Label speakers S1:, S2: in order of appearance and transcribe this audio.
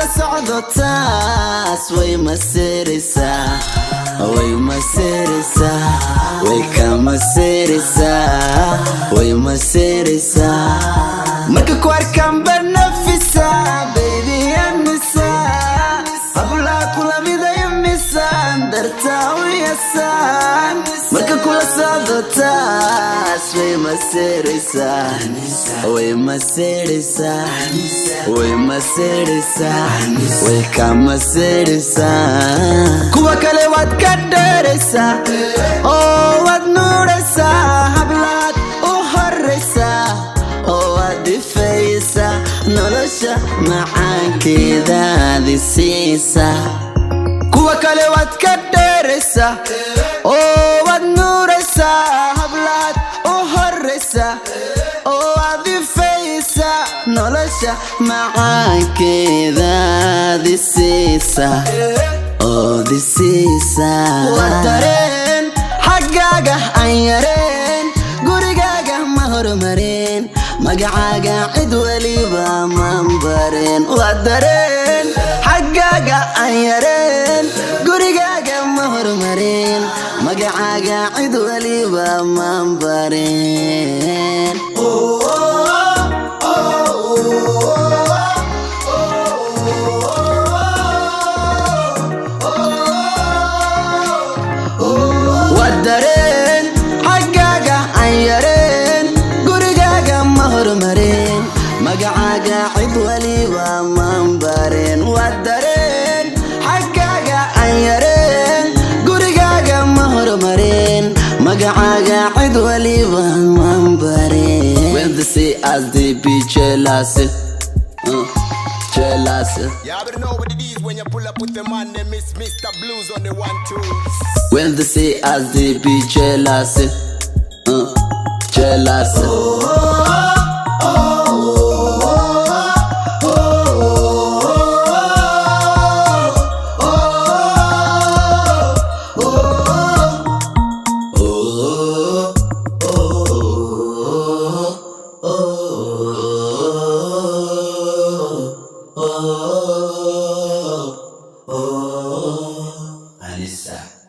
S1: kula socdo taas way masiraysaa way kama siraysaa way masiraysaa marka ku arkaan banafisa baby amisa habla kula miday misan darta uyasaan marka kula socdo taas way masiraysaa way masiraysaa way masiraysaa way kama siraysaa kuwa kale waad ka dheeraysaa oo waad nuuraysaa hablaad u horaysaa oo waad difaysaa nolosha macaankeedaadi siisaa kuwa kale waad ka dheeraysaa oo waad nuuraysaa hablaad u horaysaa oo waad difaysaa nolosha macaankeedaadi siisaa oo disiisaa waa dareen xaggaaga aan yareen gurigaaga ma hormareen magacaaga cid waliba maan bareen waa dareen xaggaaga aan yareen gurigaaga ma hormareen magacaaga cid waliba maan bareen dareen xaggaaga aan yareen gurigaaga ma hormareen magacaaga cid waliba maan bareen waa dareen xaggaaga aan yareen gurigaaga ma hormareen magacaaga cid waliba maan bareen when they say as they be jealous jealous.
S2: You already know what it is when you pull up with the man, they miss Mr. Blues on the 1-2.
S1: When they say as they be jealous, jealous. Anissa.